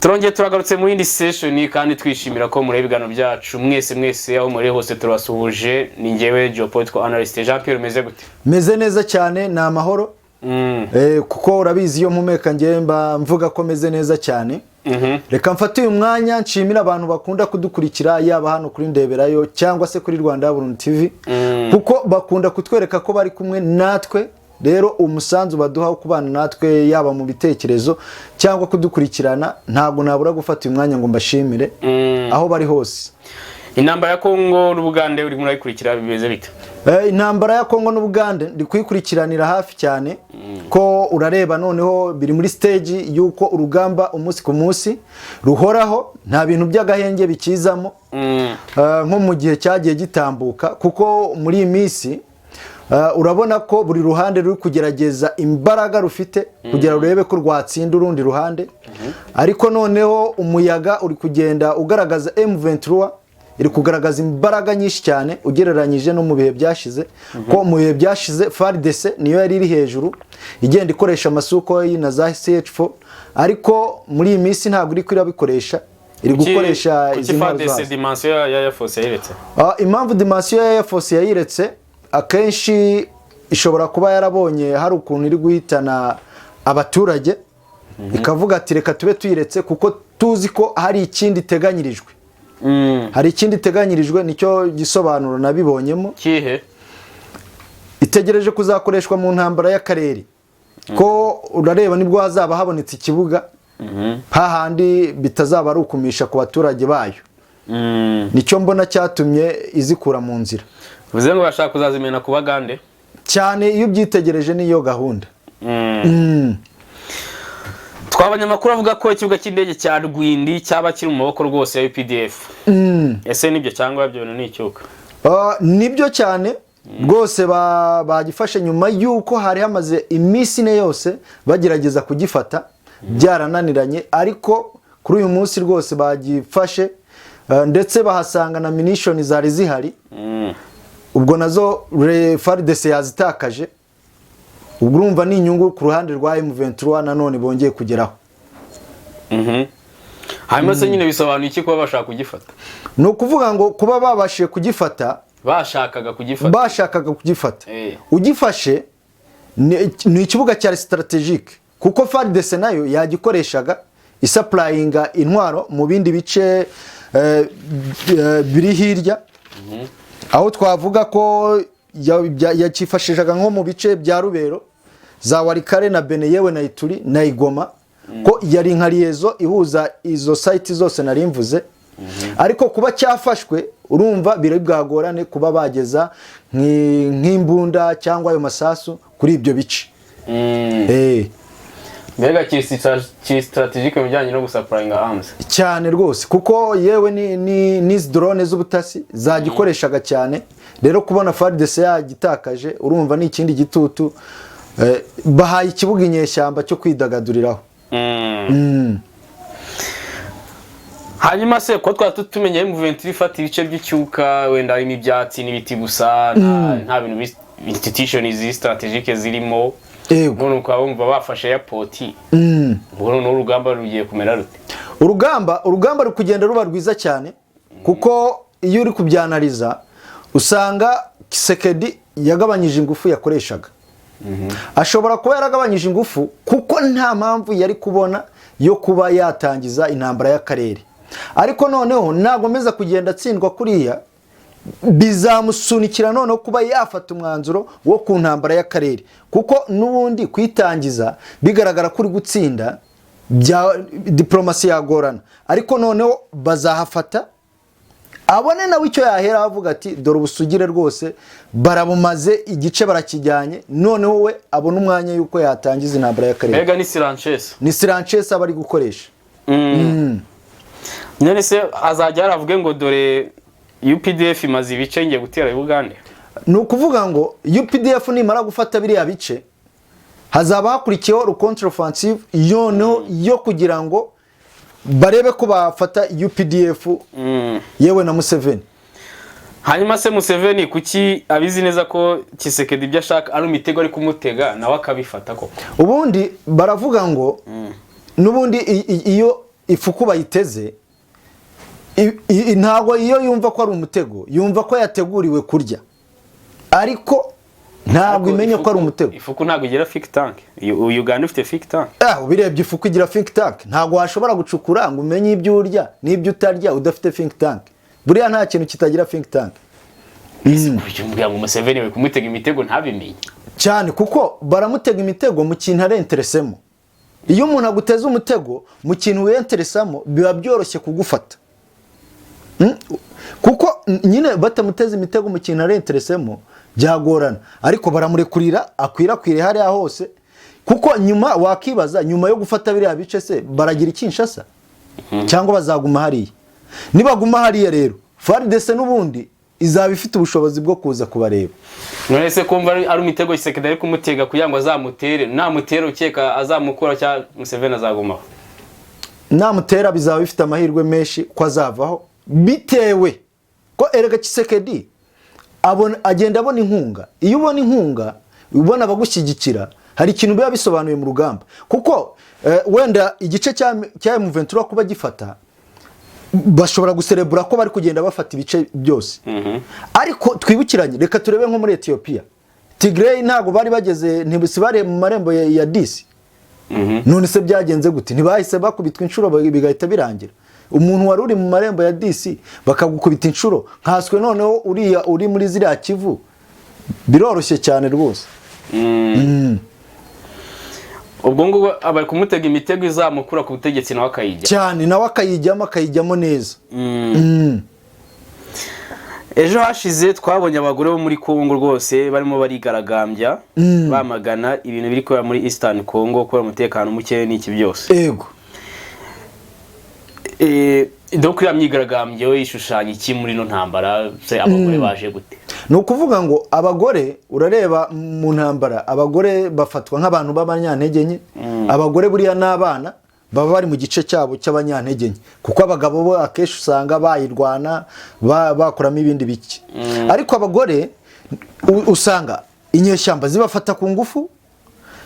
Turongeye turagarutse mu yindi session kandi twishimira ko muri bigano byacu mwese aho muri hose turasuhuje. Ni ngewe JPierre analyst JPierre, meze gute? Meze neza cyane, na amahoro. Kuko urabizi iyo mpumeka ngemba mvuga ko meze neza cyane. Reka mfate uyu mwanya nshimira abantu bakunda kudukurikira, yaba hano kuri Ndeberayo cyangwa se kuri Rwanda Burundu TV, kuko bakunda kutwereka ko bari kumwe natwe. Rero umusanzu baduha kubana natwe, yaba mu bitekerezo cyangwa kudukurikirana, ntabwo nabura gufata uyu mwanya ngo mbashimire aho bari hose. Intambara ya Kongo n'Ubugande uri murayikurikira bimeze bite? Intambara ya Kongo n'Ubugande ndi kuyikurikiranira hafi cyane, ko urareba noneho biri muri stage yuko urugamba umunsi ku munsi ruhoraho, nta bintu by'agahenge bikizamo nko mu gihe cyagiye gitambuka, kuko muri iyi minsi urabona ko buri ruhande ruri kugerageza imbaraga rufite kugira urebe ko rwatsinda urundi ruhande. Ariko noneho umuyaga uri kugenda ugaragaza M23 iri kugaragaza imbaraga nyinshi cyane ugereranyije no mu bihe byashize, ko mu bihe byashize FARDC niyo yari iri hejuru igenda ikoresha amasuko na za CH4, ariko muri iyi minsi ntabwo iri kwirabikoresha, iri gukoresha izi FARDC dimension ya force yayiretse. Impamvu dimension ya force yayiretse akenshi ishobora kuba yarabonye hari ukuntu iri guhitana abaturage, ikavuga ati reka tube tuyiretse kuko tuzi ko hari ikindi teganyirijwe. Hari ikindi teganyirijwe, nicyo gisobanuro nabibonyemo. Kihe? Itegereje kuzakoreshwa mu ntambara y'akarere, ko urareba nibwo hazaba habonetse ikibuga hahandi bitazaba ari ukumisha ku baturage bayo. Nicyo mbona cyatumye izikura mu nzira. Uvuze ngo bashaka kuzazimena ku Bagande cyane, iyo byitegereje niyo gahunda. Twabanyamakuru avuga ko ikibuga cy'indege cya Rwindi cyaba kiri mu maboko rwose ya UPDF. Ese nibyo cyangwa byo ni icyuka? Nibyo cyane rwose, bagifashe nyuma yuko hari hamaze iminsi ne yose bagerageza kugifata byarananiranye, ariko kuri uyu munsi rwose bagifashe, ndetse bahasanga na munition zari zihari. Ubwo nazo FARDC yazitakaje, ubwo urumva ni inyungu ku ruhande rwa M23 nanone bongeye kugeraho. Hanyuma se nyine bisobanuye iki kuba bashaka kugifata? Ni ukuvuga ngo kuba babashije kugifata, bashakaga kugifata, ugifashe ni ikibuga cya strategique, kuko FARDC nayo yagikoreshaga isapplyinga intwaro mu bindi bice biri hirya. Aho twavuga ko yakifashishaga nko mu bice bya Rubero, za Warikare na Bene, yewe na Ituri na Igoma, ko yari nka liaison ihuza izo site zose nari mvuze. Ariko kuba cyafashwe, urumva biri bwagorane kuba bageza nk'imbunda cyangwa ayo masasu kuri ibyo bice. Mbega ki strategique mu bijyanye no gusupplyinga arms cyane rwose, kuko yewe ni drone z'ubutasi zagikoreshaga cyane. Rero kubona FARDC yagitakaje, urumva ni ikindi gitutu bahaye ikibuga inyeshyamba cyo kwidagaduriraho. Hanyuma se ko twatumenye M23 ifata ibice by'icyuka, wenda harimo ibyatsi n'ibiti gusa, nta bintu institution strategique zirimo. None ukaba wumva bafashe airport. Ubwo n'urugamba rugiye kumera rute? Urugamba rukugenda ruba rwiza cyane, kuko iyo uri kubyanaliza usanga Kisekedi yagabanyije ingufu yakoreshaga. Ashobora kuba yaragabanyije ingufu kuko nta mpamvu yari kubona yo kuba yatangiza intambara y'akarere. Ariko noneho nagomeza kugenda atsindwa kuriya, bizamusunikira noneho kuba yafata umwanzuro wo ku ntambara y'akarere, kuko nubundi kwitangiza bigaragara kuri gutsinda bya diplomasi yagorana. Ariko noneho bazahafata, abone nawe icyo yahera avuga ati dore ubusugire rwose barabumaze, igice barakijyanye, noneho we abone umwanya yuko yatangiza intambara y'akarere. Mbega ni Silanches abari gukoresha. None se azajya aravuge ngo dore UPDF imaze ibice ngiye gutera Uganda? Ni ukuvuga ngo UPDF nimara gufata biriya bice, hazaba hakurikiyeho contre offensive yo kugira ngo barebe ko bafata UPDF yewe na Museveni. Hanyuma se Museveni kuki abizi neza ko Kisekedi ibyo ashaka ari imitego ari kumutega nawe akabifata koko? Ubundi baravuga ngo nubundi iyo ifuku bayiteze ntago iyo yumva ko ari umutego, yumva ko yateguriwe kurya, ariko ntabwo imenye ko ari umutego. Ifuku ntabwo igira think tank. Uganda ufite think tank. Ubirebye ifuku igira think tank. Ntabwo washobora gucukura ngo umenye ibyo urya n'ibyo utarya udafite think tank. Buriya nta kintu kitagira think tank. Kuki ngo Museveni we kumutega imitego ntabimenye cyane, kuko baramutega imitego mu kintu arenteresemo. Iyo umuntu aguteza umutego mu kintu wenteresamo biba byoroshye kugufata. Kuko nyine batamuteza imitego mu kintu arenteresemo byagorana, ariko baramurekurira akwirakwire hariya hose, kuko nyuma wakibaza nyuma yo gufata biriya bice se baragira Kinshasa cyangwa bazaguma hariya. Nibaguma hariya rero FARDC n'ubundi izaba ifite ubushobozi bwo kuza kubareba. None se kumva ari umitego Tshisekedi kumutega kugira ngo azamutere, namutera ukeka azamukura cya Museveni azagumaho? Namutera bizaba bifite amahirwe menshi ko azavaho, bitewe ko erega Tshisekedi agenda abona inkunga. Iyo ubona inkunga, ubona abagushyigikira, hari ikintu biba bisobanuye mu rugamba. Kuko wenda igice cya M23 kuba gifata, bashobora guserebura ko bari kugenda bafata ibice byose. Ariko twibukiranye, reka turebe nko muri Ethiopia. Tigray ntago bari bageze, ntibusibare mu marembo ya DC. None se byagenze gute? Ntibahise bakubitwa inshuro bigahita birangira. Umuntu wari uri mu marembo ya DC bakagukubita inshuro, nkaswe noneho uri muri ziriya Kivu, biroroshye cyane rwose. Ubwo ngo abari kumutega imitego izamukura ku butegetsi nawe akayijya cyane, nawe akayijyamo neza. Ejo hashize twabonye abagore bo muri Kongo rwose barimo barigaragambya bamagana ibintu biri kubera muri Eastern Congo, kubera umutekano muke n'iki byose. Yego. Donc ya myigaragambyo yishushanya iki muri no ntambara se abagore baje gute? No kuvuga ngo abagore urareba mu ntambara, abagore bafatwa nk'abantu b'abanyantege nke. Abagore buriya n'abana baba bari mu gice cyabo cy'abanyantege nke, kuko abagabo bo akeshi usanga bayirwana bakoramo ibindi biki. Ariko abagore usanga inyeshyamba zibafata ku ngufu,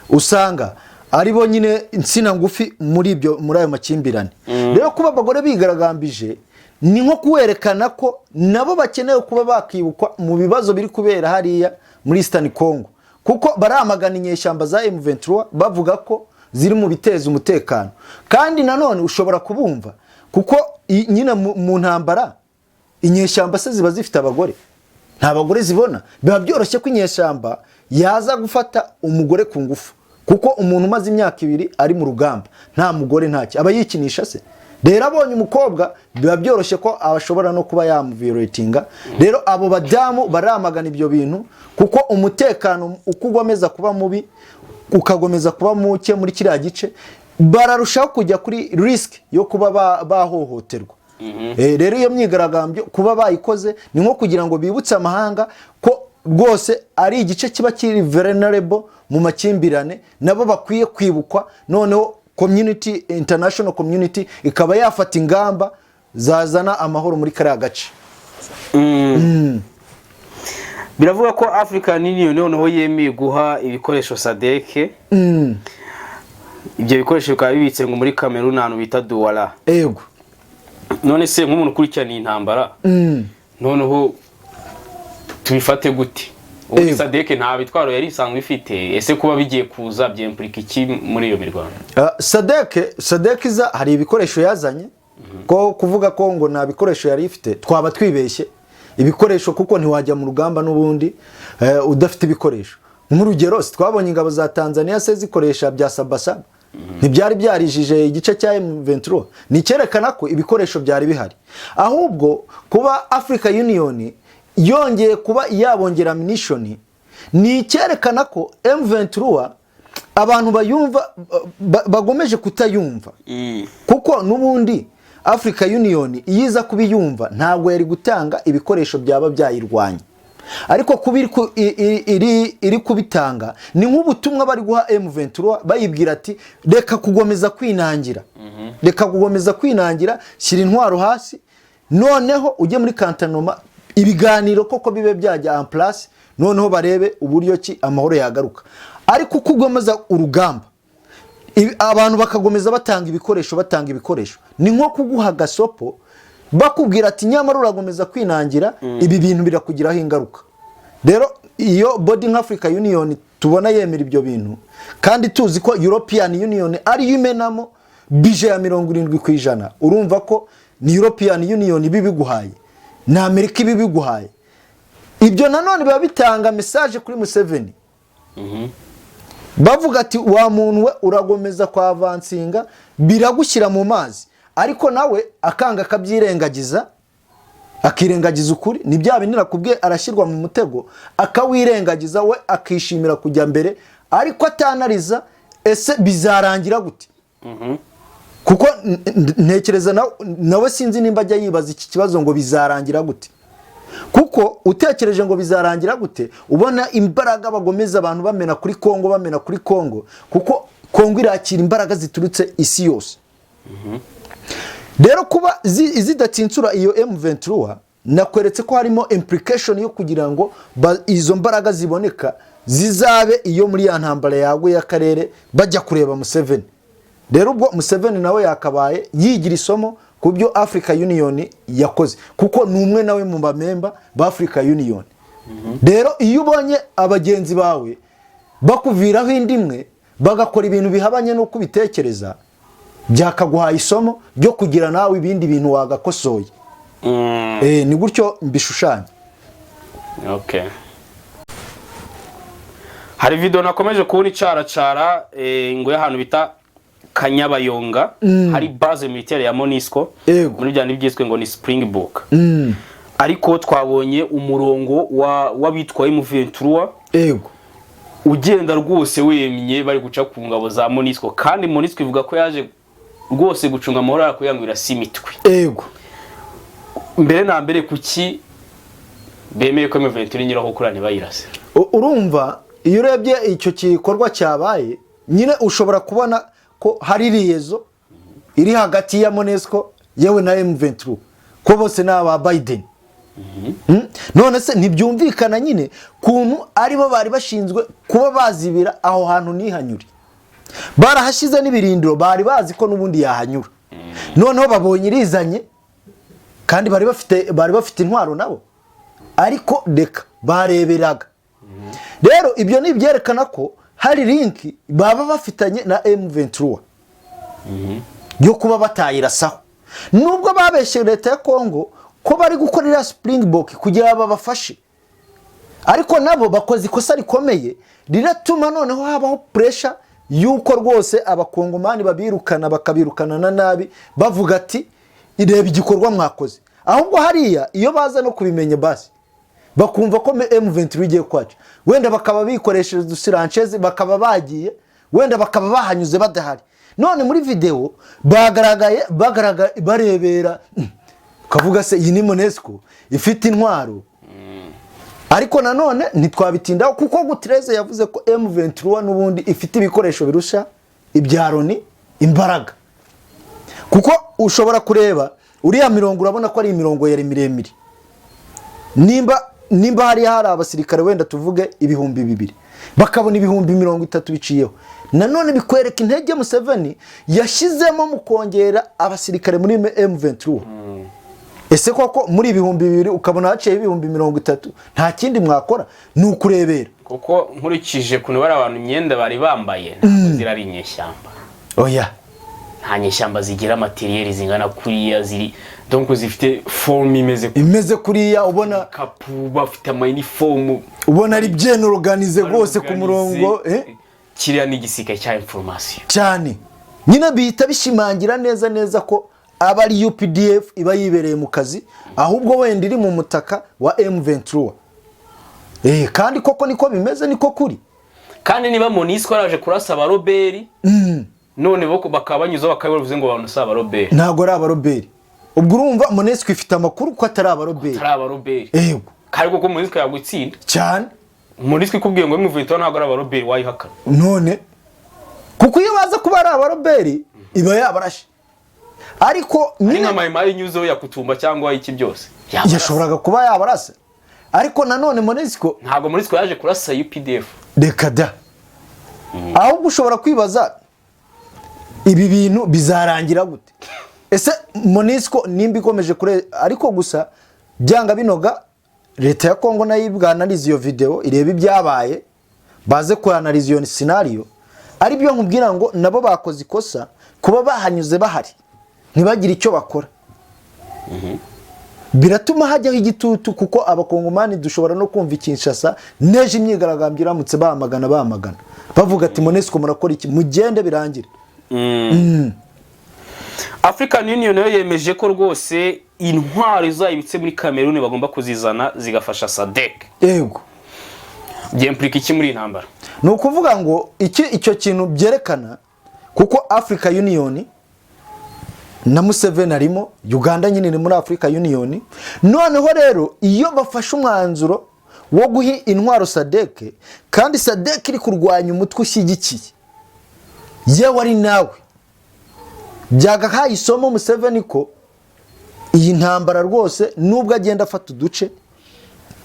usanga ari bo nyine insina ngufi muri ayo makimbirane. Rero kuba abagore bigaragambije ni nko kuwerekana ko nabo bakeneye kuba bakibukwa mu bibazo biri kubera hariya muri Eastern Congo, kuko baramagana inyeshyamba za M23 bavuga ko ziri mu biteza umutekano. Kandi nanone ushobora kubumva, kuko nyine mu ntambara inyeshyamba se ziba zifite abagore, nta bagore zibona. Biba byoroshye ko inyeshyamba yaza gufata umugore ku ngufu, kuko umuntu umaze imyaka 2 ari mu rugamba nta mugore ntacyo aba yikinisha se. Rero abonye umukobwa biba byoroshye ko abashobora no kuba yamuviolatinga. Rero abo badamu baramagana ibyo bintu, kuko umutekano ukugomeza kuba mubi, ukagomeza kuba muke muri kiriya gice, bararushaho kujya kuri risk yo kuba bahohoterwa. Rero iyo myigaragambyo kuba bayikoze ni nko kugira ngo bibutse amahanga ko rwose ari igice kiba kiri vulnerable mu makimbirane, nabo bakwiye kwibukwa. Noneho community, international community ikaba yafata ingamba zazana amahoro muri kariya gace. Biravuga ko African Union noneho yemeye guha ibikoresho SADC. Ibyo bikoresho bikaba bibitse ngo muri Cameroon ahantu bita Douala. Yego. None se nk'umuntu ukurikirana intambara, noneho tubifate gute? Ubu SADC nta bitwaro yari isanzwe ifite, ese kuba bigiye kuza byemplika iki muri iyo mirwano? SADC iza hari ibikoresho yazanye, ko kuvuga ko ngo nta bikoresho yari ifite twaba twibeshye. Ibikoresho kuko ntiwajya mu rugamba n'ubundi udafite ibikoresho. Nk'urugero twabonye ingabo za Tanzania se zikoresha bya sabasaba, ntibyari byarijije igice cya M23. Ni cyerekana ko ibikoresho byari bihari, ahubwo kuba Africa Union yongeye kuba yabongera ammunition ni cyerekana ko M23 abantu bayumva bagomeje kutayumva. Kuko nubundi Africa Union iyiza kubiyumva ntabwo yari gutanga ibikoresho byaba byayirwanya, ariko kubiri iri kubitanga ni nk'ubutumwa bari guha M23 bayibwira ati reka kugomeza kwinangira, reka kugomeza kwinangira, shyira intwaro hasi, noneho ujye muri kantanoma ibiganiro koko bibe byajya en place, noneho barebe uburyo ki amahoro yagaruka. Ariko kugomeza urugamba abantu bakagomeza batanga ibikoresho ni nko kuguha gasopo bakubwira ati nyamara uragomeza kwinangira ibi bintu birakugiraho ingaruka. Rero iyo body nka Africa Union tubona yemera ibyo bintu kandi tuzi ko European Union ari yimenamo bije ya 70%, urumva ko ni European Union bibiguhaye na Amerika bibiguhaye. Ibyo nanone biba bitanga message kuri Museveni. Bavuga ati wa muntu we uragomeza kwa avansinga biragushyira mu mazi, ariko nawe akanga akabyirengagiza, akirengagiza ukuri. Ni bya bintu nakubwiye, arashyirwa mu mutego akawirengagiza, we akishimira kujya mbere ariko atanariza ese bizarangira gute. Kuko ntekereza nawe sinzi nimba ajya yibaza iki kibazo ngo bizarangira gute. Kuko utekereje ngo bizarangira gute, ubona imbaraga bagomeza abantu bamena kuri Kongo, kuko Kongo irakira imbaraga ziturutse isi yose. Rero kuba zidatsinsura iyo M23 nakweretse ko harimo implication yo kugira ngo izo mbaraga ziboneka zizabe iyo muri ya ntambara yawe y'akarere bajya kureba Museveni. Rero ubwo Museveni nawe yakabaye yigira isomo ku byo Africa Union yakoze, kuko ni umwe nawe mu bamemba ba Africa Union. Rero iyo ubonye abagenzi bawe bakuviraho indimwe bagakora ibintu bihabanye no kubitekereza, byakaguhaye isomo ryo kugira nawe ibindi bintu wagakosoye. Ni gutyo mbishushanya. Okay. Hari video nakomeje kubona icaracara ngo y'ahantu bita Kanyabayonga, hari base militaire ya MONUSCO muri bya nibyiswe ngo ni Springbok. Ariko twabonye umurongo w'abitwa M23 ugenda rwose wemye bari guca ku ngabo za MONUSCO, kandi MONUSCO ivuga ko yaje rwose gucunga amahoro yakuyangwira simitwe. Mbere na mbere kuki bemeye ko M23 nyiraho kurane bayirase? Urumva iyo urebye icyo kikorwa cyabaye, nyine ushobora kubona ko hari liyezo iri hagati ya MONUSCO yewe na M23, ko bose n'aba Biden. None se ntibyumvikana nyine kuntu aribo bari bashinzwe kuba bazibira aho hantu nihanyuri, barahashize n'ibirindiro, bari bazi ko nubundi yahanyura. Noneho babonye irizanye kandi bari bafite intwaro nabo, ariko deka bareberaga. Rero ibyo ni byerekana ko hari link baba bafitanye na M23 yo kuba batayirasaho. Nubwo babeshe leta ya Kongo ko bari gukorera Springbok kugira babafashe, ariko nabo bakoze ikosa rikomeye riratuma noneho habaho pressure yuko rwose abakongomani babirukana, bakabirukana na nabi, bavuga ati ireba igikorwa mwakoze. Ahubwo hariya iyo baza no kubimenya basi bakumva ko M23 igiye kwaca, wenda bakaba bikoresheje dusirancheze, bakaba bagiye, wenda bakaba bahanyuze badahari. None muri video bagaragaye barebera, kavuga se iyi ni MONUSCO ifite intwaro. Ariko nanone ntitwabitindaho, kuko Gutereze yavuze ko M23 nubundi ifite ibikoresho birusha ibyaroni imbaraga. Kuko ushobora kureba uriya mirongo, urabona ko ari imirongo yari miremire. Nimba hari abasirikare wenda tuvuge 2,000 bakabona 30,000 biciyeho, nanone bikwereka intege Museveni yashizemo mu kongera abasirikare muri M23. Ese koko muri 2,000 ukabona haciye 30,000 nta kindi mwakora ni ukurebera? Kuko nkurikije kuno bari abantu imyenda bari bambaye ntabwo zirari inyeshyamba. Oya, nta nyeshyamba zigira materiel zingana kuriya, ziri donc zifite forme imeze kuriya, ubona kapu bafite ama uniform, ubona ari bien organize rwose ku murongo. Kiriya ni igisika cya information cyane, nyine bihita bishimangira neza ko abari UPDF iba yibereye mu kazi, ahubwo wenda iri mu mutaka wa M23. Kandi koko niko bimeze, niko kuri. Kandi niba MONUSCO araje kurasa aba Robert, none boko bakabanyuzo bakabivuze ngo abantu saba Robert, ntago ari aba Robert. Ubwo urumva MONUSCO ifite amakuru ko atari aba Robert. Yego. Kandi koko MONUSCO yagutsinda cyane. MONUSCO ikubwiye ngo M23 ntago ari aba Robert, wayihaka none, kuko iyo baza kuba ari aba Robert iba yabarashe. Ariko nyine amayimayi nyuzo yakutumba cyangwa iki byose yashoboraga kuba yabarasa. Ariko nanone MONUSCO ntago MONUSCO yaje kurasa UPDF. Reka da. Ahubwo ushobora kwibaza ibi bintu bizarangira gute? Ese MONUSCO nimba ikomeje kure, ariko gusa byanga binoga leta ya Kongo nayo ibwanaliza iyo video ireba ibyabaye, baze kuanaliza iyo scenario. Ari byo nkubwira ngo nabo bakoze ikosa kuba bahanyuze bahari ntibagire icyo bakora. Biratuma hajyaho igitutu, kuko abakongomani dushobora no kumva Kinshasa neje imyigaragambyo iramutse bamagana bavuga ati MONUSCO murakora iki, mugende birangire. African Union nayo yemeje ko rwose intwaro zayibitse muri Cameroon bagomba kuzizana zigafasha SADC. Yego. Byemplika iki muri intambara? Ni ukuvuga ngo icyo kintu byerekana, kuko Africa Union na Museveni arimo, Uganda nyine ni muri Africa Union. Noneho rero iyo bafashe umwanzuro wo guha intwaro SADC, kandi SADC iri kurwanya umutwe ushyigikiye, yewe ari nawe, byagahaye isomo Museveni ko iyi ntambara rwose nubwo agenda afata uduce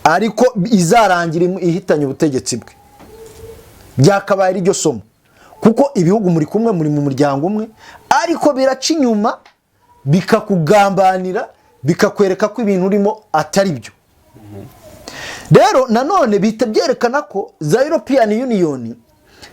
ariko izarangira ihitanye ubutegetsi bwe. Byakabaye iryo somo, kuko ibihugu muri kumwe, muri mu muryango umwe, ariko biraca inyuma bikakugambanira, bikakwereka ko ibintu urimo atari byo. Rero nanone bita byerekana ko za European Union,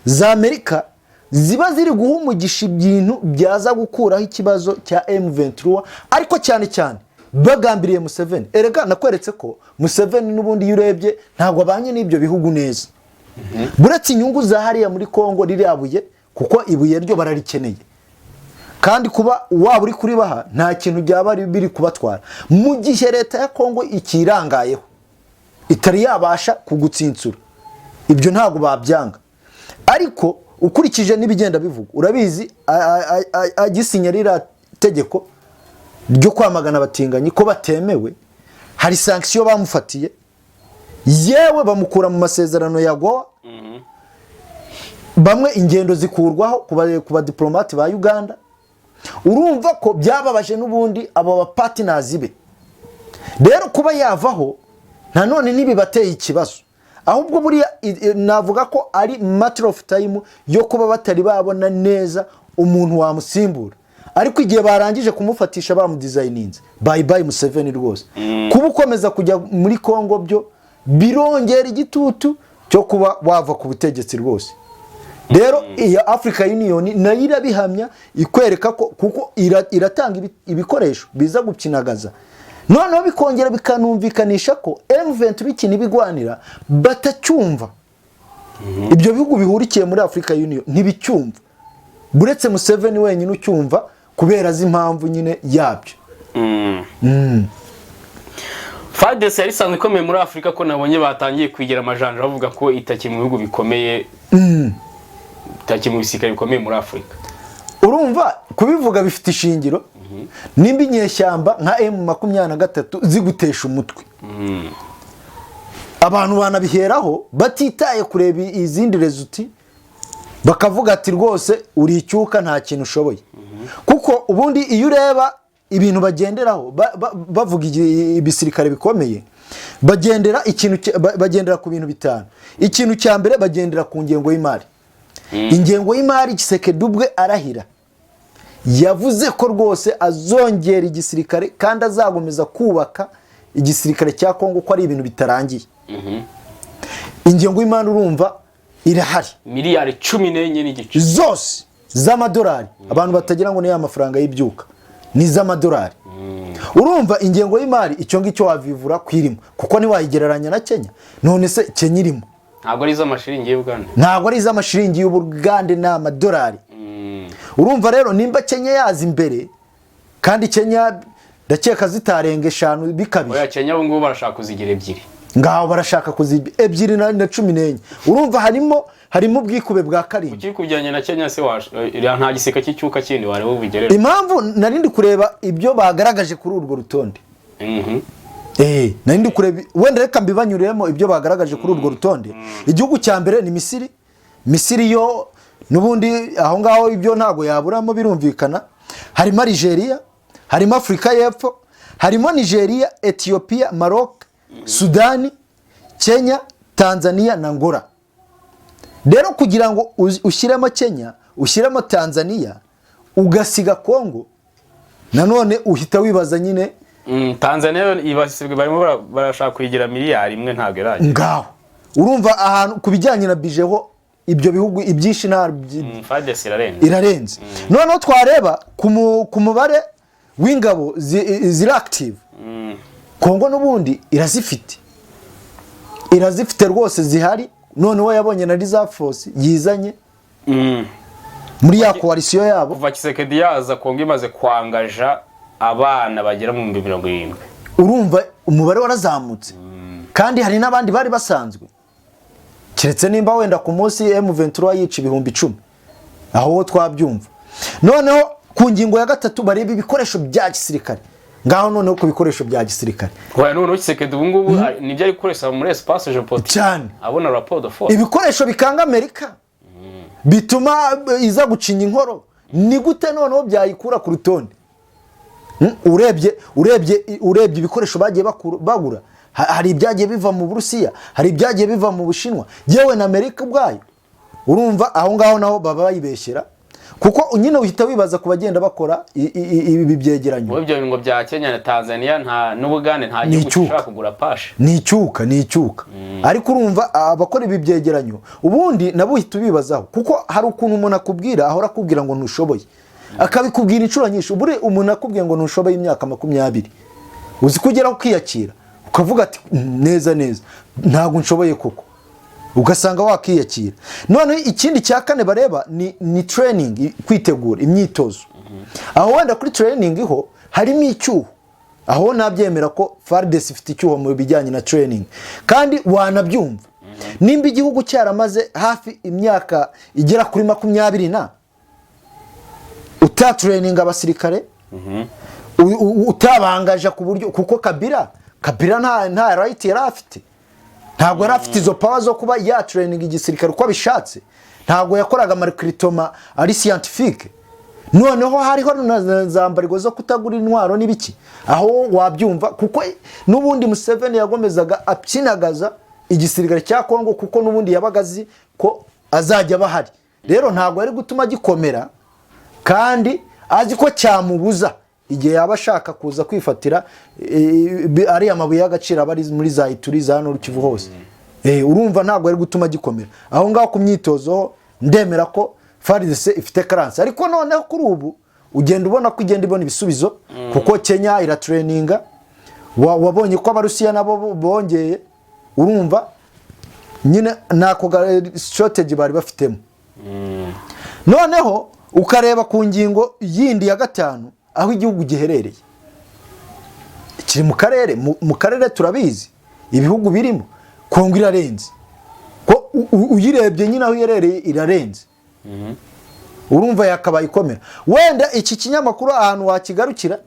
za Amerika ziba ziri guha umugisha ibintu byaza gukuraho ikibazo cya M23, ariko cyane cyane bagambiriye Museveni. Erega nakweretse ko Museveni n'ubundi yurebye ntabwo abanye n'ibyo bihugu neza. Buretse inyungu za hariya muri Kongo rirabuye, kuko ibuye ryo bararikeneye, kandi kuba waba uri kuri baha nta kintu byaba biri kubatwara, mu gihe leta ya Kongo ikirangayeho itari yabasha kugutsinsura. Ibyo ntabwo babyanga, ariko ukurikije n'ibigenda bivuga, urabizi agisinyarira tegeko ryo kwamagana abatinganyi ko batemewe, hari sanction bamufatiye, yewe bamukura mu masezerano ya Goa. Bamwe ingendo zikurwaho kuba diplomate ba Uganda. Urumva ko byababaje n'ubundi abo ba partners be. Rero kuba yavaho nanone nibibateye ikibazo, ahubwo buriya navuga ko ari matter of time yo kuba batari babona neza umuntu wamusimbura. Ariko igihe barangije kumufatisha bamudesigninze, bye bye Museveni rwose. Kuba ukomeza kujya muri Kongo byo birongera igitutu cyo kuba wava ku butegetsi rwose. Rero iya Africa Union nayo irabihamya, ikwereka ko kuko iratanga ibikoresho biza gupyinagaza, noneho bikongera bikanumvikanisha ko M23 kinibigwanira batacyumva. Ibyo bihugu bihurikiye muri Africa Union ntibicyumva, buretse Museveni wenyine ucyumva kubera z'impamvu nyine yabyo. FARDC yari isanzwe ikomeye muri Afrika, ko nabonye batangiye kwigira amajanja bavuga ko itaki mu bihugu bikomeye, itaki mu bisika bikomeye muri Afrika. Urumva kubivuga bifite ishingiro. Nimba inyeshyamba nka M23 zigutesha umutwe, abantu banabiheraho batitaye kureba izindi resulti, bakavuga ati rwose uri icyuka nta kintu ushoboye. Kuko ubundi iyo ureba ibintu bagenderaho bavuga ibisirikare bikomeye, bagendera ku bintu bitanu. Ikintu cya mbere bagendera ku ngengo y'imari. Ingengo y'imari Tshisekedi ubwe arahira, yavuze ko rwose azongera igisirikare kandi azagomeza kubaka igisirikare cya Kongo, ko ari ibintu bitarangiye. Ingengo y'imari urumva irahari, miliyari 14 n'igice zose z'amadolari. Abantu batagira ngo ni ya mafaranga y'ibyuka, ni z'amadolari. Urumva ingengo y'imari icyo ngicyo wavivura kwirimo, kuko ni wayigereranya na Kenya. None se Kenya irimo ntabwo ari iz'amashiringi y'Uganda, ntabwo ari iz'amashiringi y'Ubugande n'amadolari. Urumva rero nimba Kenya yaza imbere, kandi Kenya ndakeka zitarenga 5 bikabije. Oya, Kenya ngo barashaka kuzigira ebyiri, ngaho barashaka kuzigira ebyiri na 14. Urumva harimo ubwikube bwa karindwi. Ukikujyanye na Kenya se nta giseka cy'icyuka kindi wareba ubigerera. Impamvu narindi kureba ibyo bagaragaje kuri urwo rutonde. Narindi kureba, wenda reka mbibanyuriremo ibyo bagaragaje kuri urwo rutonde. Igihugu cya mbere ni Misiri. Misiri yo nubundi aho ngaho ibyo ntago yaburamo birumvikana. Harimo Algeria, harimo Afrika y'Epfo, harimo Nigeria, Ethiopia, Maroc, Sudani, Kenya, Tanzania na Angola. Rero kugira ngo ushyiremo Kenya, ushyiremo Tanzania, ugasiga Kongo nanone uhita wibaza nyine Tanzania ibasibwe barimo barashaka kuyigira miliyari imwe ntabwo iraje ngaho urumva ahantu kubijyanye na bijeho ibyo bihugu ibyishi nta FARDC irarenze noneho twareba ku mubare w'ingabo ziri active Kongo n'ubundi irazifite rwose zihari noneho yabonye na reserve force yizanye muri ya coalition yabo kuva Kisekedi yaza Kongo imaze kwangaja abana bagera mu 70. urumva umubare warazamutse kandi hari n'abandi bari basanzwe kiretse nimba wenda ku munsi M23 yica 10,000 aho twabyumva noneho ku ngingo ya gatatu bareba ibikoresho bya gisirikare ngaho noneho ku bikoresho bya gisirikare noneho Kisekedi ubungubu nibyo ari gukoresha muri espace geopolitique cyane abona rapport de force ibikoresho bikanga Amerika bituma iza gucinya inkoro ni gute noneho byayikura ku rutonde urebye ibikoresho bagiye bagura hari ibyagiye biva mu Burusiya hari ibyagiye biva mu Bushinwa yewe na Amerika ubwayo urumva aho ngaho naho baba bayibeshyera kuko nyine uhita wibaza ku bagenda bakora ibi byegeranyo ibyo bingo bya Kenya na Tanzania nta n'Ubugande nta gihugu gishaka kugura pashe ni icyuka ariko urumva abakora ibi byegeranyo ubundi nabo uhita ubibazaho kuko hari ukuntu umuntu akubwira ahora akubwira ngo ntushoboye akabikubwira inshuro nyinshi ubure umuntu akubwiye ngo ntushoboye imyaka 20 uzi kugera ukiyakira ukavuga ati neza ntago nshoboye koko ugasanga wakiyakira none ikindi cya kane bareba ni training kwitegura imyitozo aho wenda kuri training ho harimo icyuho aho nabyemera ko FARDC ifite icyuho mu bijyanye na training kandi wanabyumva nimba igihugu cyaramaze hafi imyaka igera kuri 20 na training abasirikare utabangaje ku buryo kuko Kabila nta right yari afite ntabwo yari afite izo power zo kuba ya training igisirikare uko bishatse ntabwo yakoraga marikritoma ari scientifique noneho hariho nazambarigo zo kutagura intwaro n'ibiki aho wabyumva kuko nubundi Museveni yagomezaga apyinagaza igisirikare cya Kongo kuko nubundi yabagazi ko azajya bahari rero ntabwo ari gutuma gikomera kandi azi ko cyamubuza igihe yaba ashaka kuza kwifatira ari amabuye y'agaciro abari muri za Ituri za hano Kivu hose urumva ntabwo ari gutuma gikomera aho ngaho ku myitozo ndemera ko FARDC ifite karanse ariko noneho kuri ubu ugenda ubona ko igenda ibona ibisubizo kuko Kenya ira traininga wabonye ko abarusiya nabo bongeye urumva nyine nako strategy bari bafitemo noneho ukareba ku ngingo yindi ya gatanu aho igihugu giherereye kiri mu karere turabizi ibihugu birimo Kongo irarenze ko uyirebye nyine aho yerereye irarenze urumva yakabaye ikomera wenda iki kinyamakuru ahantu wakigarukira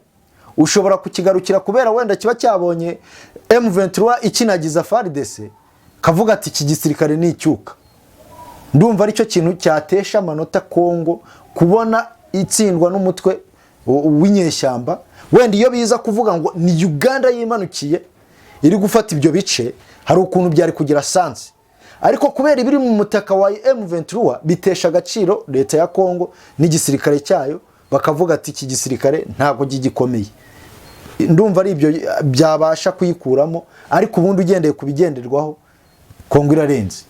ushobora kukigarukira kubera wenda kiba cyabonye M23 ikinagiza FARDC kavuga ati iki gisirikare ni icyuka ndumva ari cyo kintu cyatesha amanota Kongo kubona itsindwa n'umutwe w'inyeshyamba wenda iyo biza kuvuga ngo ni Uganda yimanukiye iri gufata ibyo bice hari ukuntu byari kugira sanse ariko kubera ibiri mu mutaka wa M23 bitesha agaciro leta ya Kongo n'igisirikare cyayo bakavuga ati iki gisirikare ntago gigikomeye ndumva ari ibyo byabasha kuyikuramo ariko ubundi ugendeye kubigenderwaho Kongo irarenze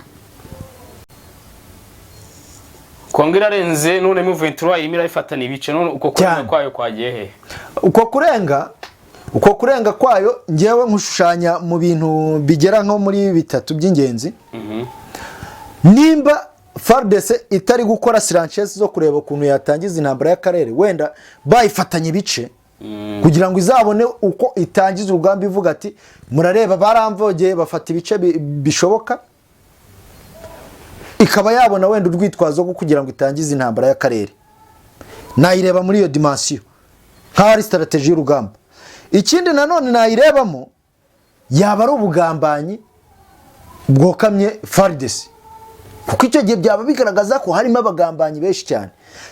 Kongo irarenze none M23 imira ifatana ibice none uko kurenga kwayo kwagiye he uko kurenga kwayo ngewe nkushushanya mu bintu bigera nko muri bitatu by'ingenzi nimba FARDC itari gukora siranches zo kureba ukuntu yatangiza intambara y'akarere wenda bayifatanya ibice kugira ngo izabone uko itangiza urugamba ivuga ati murareba baramvogeye bafata ibice bishoboka ikaba yabona wenda urwitwazo rwo kugira ngo itangize intambara y'akarere nayireba muri iyo dimension nk'ari strategy y'urugamba ikindi nanone nayirebamo yaba ari ubugambanyi bwokamye FARDC kuko icyo gihe byaba bigaragaza ko harimo abagambanyi benshi cyane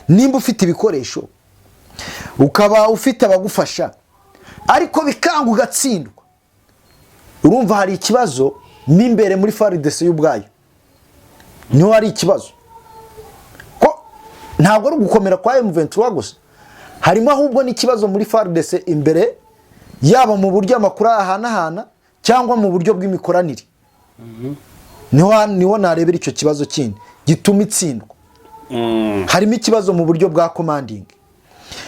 nimba ufite ibikoresho ukaba ufite abagufasha ariko bikanga ugatsindwa urumva hari ikibazo n'imbere muri FARDC y'ubwayo niho hari ikibazo ko ntabwo ari gukomera kwa M23 gusa, harimo ahubwo n'ikibazo muri FARDC imbere, yaba mu buryo amakuru ahanahana cyangwa mu buryo bw'imikoranire. Niho narebera icyo kibazo kindi gituma itsindwa. Harimo ikibazo mu buryo bwa commanding.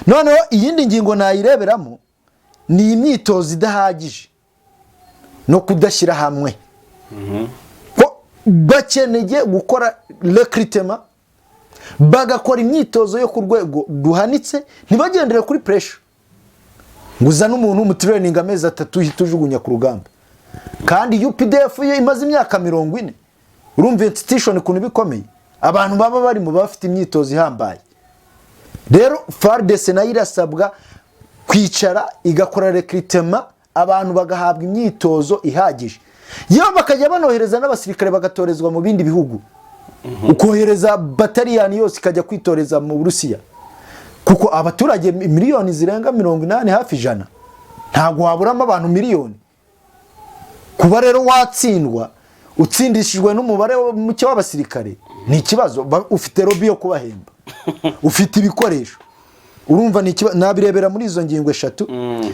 Noneho iyindi ngingo nayireberamo ni imyitozo idahagije no kudashyira hamwe. Ko bakeneye gukora recruitment, bagakora imyitozo yo ku rwego duhanitse, ntibagendere kuri pressure. Nguza n'umuntu mu training amezi 3 hitujugunya ku rugamba. Kandi UPDF yo imaze imyaka 40. Urumva institution kuntu bikomeye. Abantu baba bari mu bafite imyitozo ihambaye. Rero FARDC nayo irasabwa kwicara igakora recruitment, abantu bagahabwa imyitozo ihagije. Yewe bakajya banohereza n'abasirikare bagatorezwa mu bindi bihugu. Ukohereza bataliyani yose ikajya kwitoreza mu Burusiya. Kuko abaturage miliyoni zirenga 80 hafi 100. Ntago waburamo abantu miliyoni. Kuba rero watsindwa, utsindishijwe n'umubare muke w'abasirikare, ni ikibazo. Ufite lobby yo kubahemba. Ufite ibikoresho. Urumva ni nabirebera muri izo ngingo 3.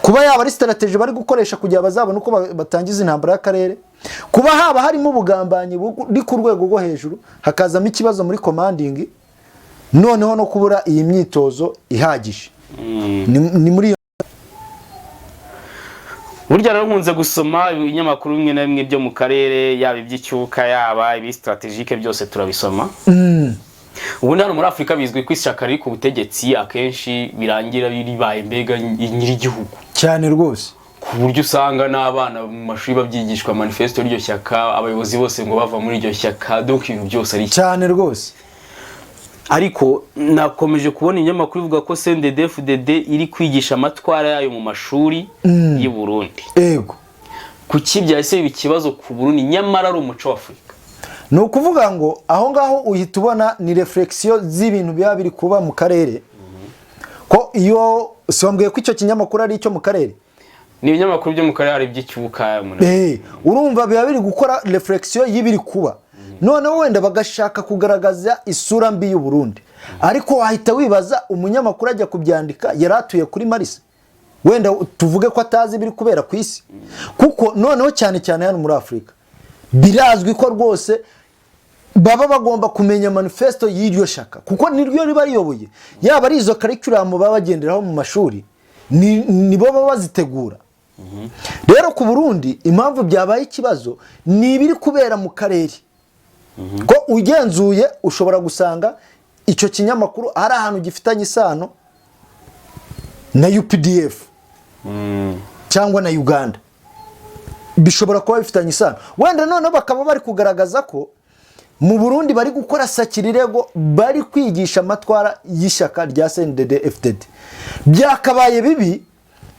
Kuba yaba ari strategy bari gukoresha kugira bazabona uko batangiza intambara y'akarere. Kuba haba harimo ubugambanyi buri ku rwego rwo hejuru, hakazamo ikibazo muri commanding, noneho no kubura iyi myitozo ihagije. Ni muri burya rero nkunze gusoma ibinyamakuru bimwe na bimwe byo mu karere, yaba iby'icyuka yaba ibi strategique byose turabisoma. Ubundi hano muri Afrika bizwi ko ishyaka riri ku butegetsi akenshi birangira biribaye mbega nyiri igihugu cyane rwose, ku buryo usanga n'abana mu mashuri babyigishwa manifesto y'iryo shyaka, abayobozi bose ngo bava muri iryo shyaka, donc ibintu byose ari cyane rwose. Ariko nakomeje kubona inyamakuru ivuga ko CNDD-FDD iri kwigisha amatwara yayo mu mashuri y'u Burundi. Ego. Kuki byahise ikibazo ku Burundi nyamara ari umuco wa Afrika? Ni ukuvuga ngo aho ngaho uhita ubona ni reflexion z'ibintu biba biri kuba mu karere. Ko iyo sombwe ko icyo kinyamakuru ari icyo mu karere. Ni ibinyamakuru byo mu karere hari by'icyuka mu. Urumva biba biri gukora reflexion y'ibiri kuba. None wenda bagashaka kugaragaza isura mbi y'u Burundi. Ariko wahita wibaza umunyamakuru ajya kubyandika yaratuye kuri Marisa. Wenda tuvuge ko atazi biri kubera ku isi. Kuko noneho cyane cyane hano muri Afrika birazwi ko rwose baba bagomba kumenya manifesto y'iryo shaka, kuko niryo riba riyoboye. Yaba ari izo curriculum baba bagenderaho mu mashuri, nibo baba bazitegura. Rero ku Burundi impamvu byabaye ikibazo ni ibiri kubera mu karere. Ko ugenzuye ushobora gusanga icyo kinyamakuru ari ahantu gifitanye isano na UPDF cyangwa na Uganda, bishobora kuba bifitanye isano. Wenda none bakaba bari kugaragaza ko mu Burundi bari gukora sakirirego, bari kwigisha amatwara y'ishyaka rya CNDD-FDD. Byakabaye bibi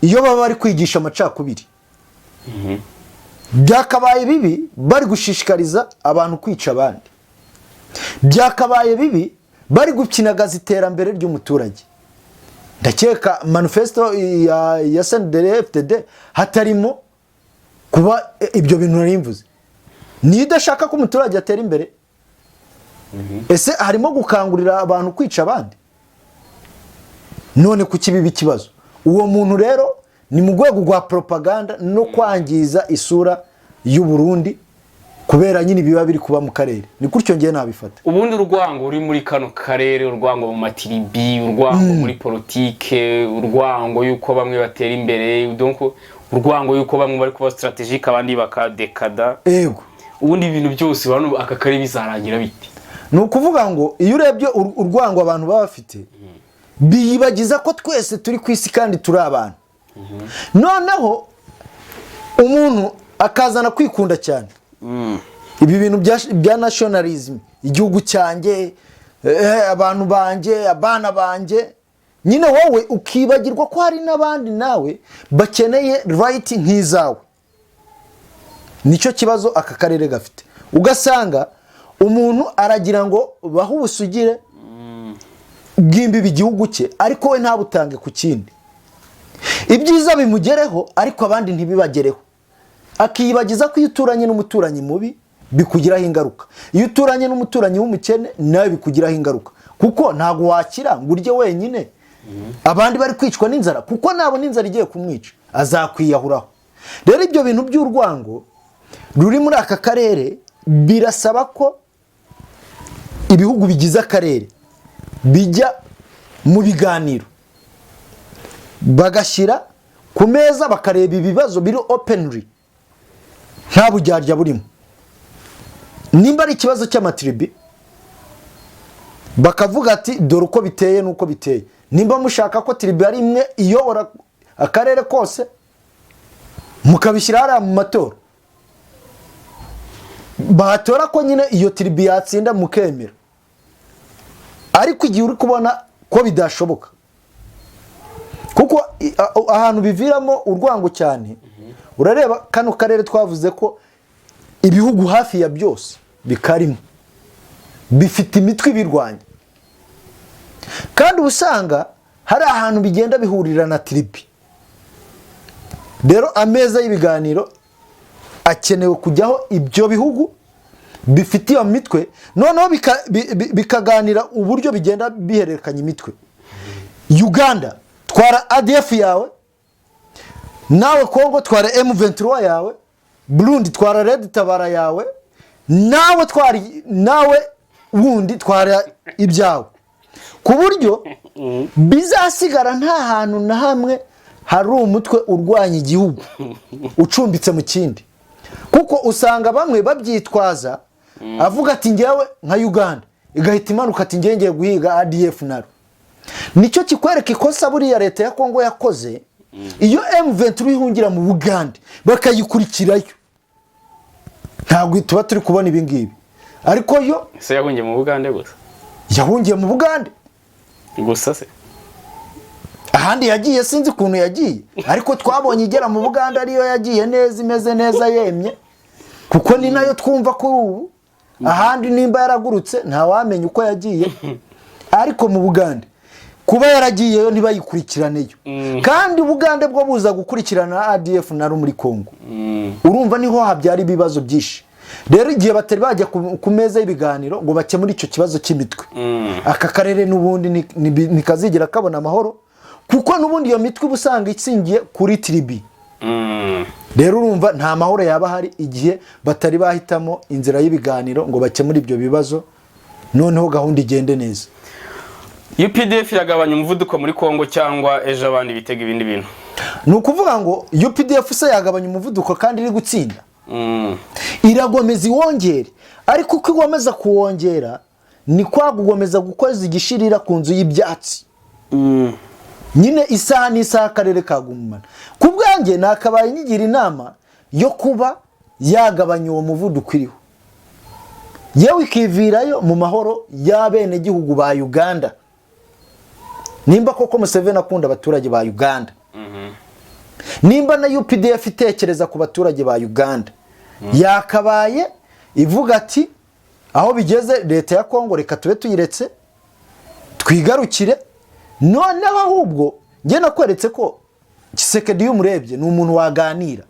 iyo baba bari kwigisha amacakubiri. Byakabaye bibi bari gushishikariza abantu kwica abandi. Byakabaye bibi bari gukinagaza iterambere ry'umuturage. Ndakeka manifesto ya CNDD-FDD hatarimo kuba ibyo bintu narimvuze. Ni idashaka ko umuturage atera imbere. Ese harimo gukangurira abantu kwica abandi? None kuki bibi kibazo? Uwo muntu rero ni mu rwego rwa propaganda no kwangiza isura y'u Burundi kubera nyine biba biri kuba mu karere. Ni gutyo ngiye nabifata. Ubundi urwango uri muri kano karere, urwango mu matiribi, urwango muri politike, urwango yuko bamwe batera imbere, donc urwango yuko bamwe bari kuba strategique abandi bakadekada. Ego. Ubundi ibintu byose bano aka kare bizarangira biti. Ni ukuvuga ngo iyo urebye urwango abantu baba bafite, biyibagiza ko twese turi ku isi kandi turi abantu. Noneho umuntu akazana kwikunda cyane. Ibi bintu bya nationalism, igihugu cyanjye, abantu banje, abana banje, nyine wowe ukibagirwa ko hari n'abandi nawe bakeneye right nk'izawe. Nicyo kibazo aka karere gafite. Ugasanga umuntu aragira ngo baho ubusugire bw'imbibi igihugu cye, ariko we ntabutange ku kindi. Ibyiza bimugereho ariko abandi ntibibagereho. Akiyibagiza ko iyo uturanye n'umuturanyi mubi bikugiraho ingaruka. Iyo uturanye n'umuturanyi w'umukene nawe bikugiraho ingaruka. kuko ntago wakira ngo urye wenyine abandi bari kwicwa n'inzara, kuko nabo n'inzara igiye kumwica azakwiyahuraho. Rero ibyo bintu by'urwango ruri muri aka karere birasaba ko ibihugu bigize akarere bijya mu biganiro bagashyira ku meza bakareba ibibazo biri openly nta bujyarya burimo. Nimba ari ikibazo cy'amatribi bakavuga ati dore uko biteye nuko biteye, nimba mushaka ko tribi ari imwe iyobora akarere kose mukabishyira hariya mu matora, batora ko nyine iyo tribi yatsinda mukemera. Ariko igihe uri kubona ko bidashoboka, kuko ahantu biviramo urwango cyane, urareba kano karere twavuze ko ibihugu hafi ya byose bikarimo bifite imitwe ibirwanya, kandi usanga hari ahantu bigenda bihurira na tribi. Rero ameza y'ibiganiro akenewe kujyaho ibyo bihugu bifite iyo mitwe, noneho bikaganira uburyo bigenda bihererekanya imitwe. Uganda twara ADF yawe, nawe Kongo twara M23 yawe, Burundi twara Red Tabara yawe, nawe wundi twara ibyawe, ku buryo bizasigara nta hantu na hamwe hari umutwe urwanya igihugu ucumbitse mu kindi. Kuko usanga bamwe babyitwaza avuga ati ngewe nka Uganda igahita imanuka ati ngiye guhiga ADF naro. Nicyo kikwereka ikosa buriya leta ya Kongo yakoze iyo M23 ihungira mu Bugande bakayikurikirayo. Ntabwo tuba turi kubona ibi ngibi, ariko yo se yahungiye mu Bugande gusa. Yahungiye mu Bugande gusa se ahandi yagiye sinzi ukuntu yagiye, ariko twabonye igera mu Bugande ariyo yagiye neza, imeze neza, yemye, kuko ni nayo twumva ko ubu ahandi nimba yaragurutse nta wamenye uko yagiye. Ariko mu Bugande kuba yaragiyeyo ntibayikurikiraneyo, kandi Bugande bwo buza gukurikirana ADF naro muri Kongo, urumva niho habyara ibibazo byinshi. Rero igihe batari bajya ku meza y'ibiganiro ngo bake muri icyo kibazo cy'imitwe, aka karere n'ubundi nikazigira kabona amahoro, kuko n'ubundi iyo mitwe busanga itsingiye kuri tribi. Rero urumva nta mahoro yaba hari igihe batari bahitamo inzira y'ibiganiro ngo bake muri ibyo bibazo, noneho gahunda igende neza. UPDF iragabanya umuvuduko muri Kongo cyangwa ejo abandi bitega ibindi bintu? Ni ukuvuga ngo UPDF se yagabanya umuvuduko kandi iri gutsinda, iragomeza iwongere, ariko uko igomeza kuwongera ni kwa kugomeza gukoza igishirira ku nzu y'ibyatsi. Nyine isaha n'isaha akarere kagumana. Ku bwanjye nakabaye nyigira inama yo kuba yagabanya uwo muvuduko iriho, yewe ikivirayo mu mahoro y'abene gihugu ba Uganda. Nimba koko Museveni akunda abaturage ba Uganda, nimba na UPDF itekereza ku baturage ba Uganda, yakabaye ivuga ati aho bigeze leta ya Kongo reka tube tuyiretse twigarukire. Noneho ahubwo nge nakweretse ko Kisekedi y'umurebye ni umuntu waganira,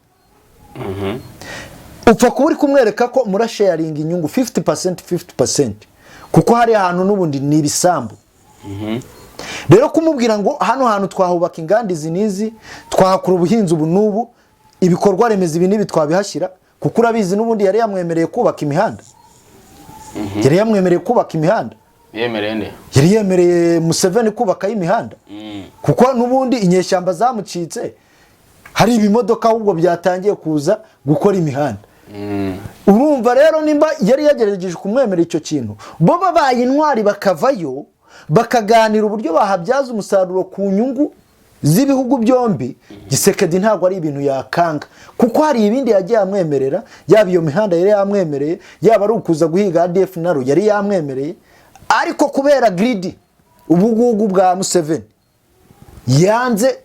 upfa kuba uri kumwereka ko murasharinga inyungu 50%, kuko hari ahantu n'ubundi ni ibisambu. Rero kumubwira ngo hano hantu twahubaka inganda izi nizi, twahakura ubuhinzi ubu n'ubu, ibikorwa remezo ibi nibi twabihashyira, kuko urabizi n'ubundi yari yamwemereye kubaka imihanda. Yari yamwemereye kubaka imihanda. Yemereye nde? Yari yemereye Museveni kubaka imihanda. Kuko n'ubundi inyeshyamba zamucitse, hari ibimodoka ahubwo byatangiye kuza gukora imihanda. Urumva rero nimba yari yagerageje kumwemerera icyo kintu, bo babaye intwari bakavayo bakaganira uburyo bahabyaza umusaruro ku nyungu z'ibihugu byombi, Gisekedi ntabwo ari ibintu yakanga, kuko hari ibindi yagiye amwemerera, yaba iyo mihanda yari yamwemereye, yaba ari ukuza guhiga ADF naro yari yamwemereye. Ariko kubera greedy ubugugu bwa Museveni yanze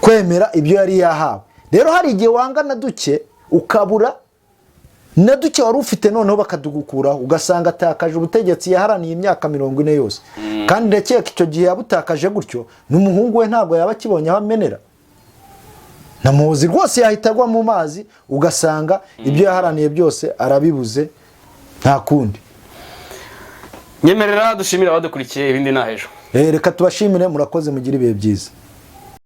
kwemera ibyo yari yahawe. Rero hari igihe wangana duke ukabura na duke wari ufite, noneho bakadugukuraho ugasanga atakaje ubutegetsi yaharaniye imyaka 40 yose. Kandi ndakeka icyo gihe yabutakaje gutyo n'umuhungu we ntabwo yaba kibonye aho amenera, namuzi rwose yahitagwa mu mazi, ugasanga ibyo yaharaniye byose arabibuze nta kundi. nyemerera dushimira abadukurikiye ibindi nahejo reka tubashimire murakoze mugira ibihe byiza.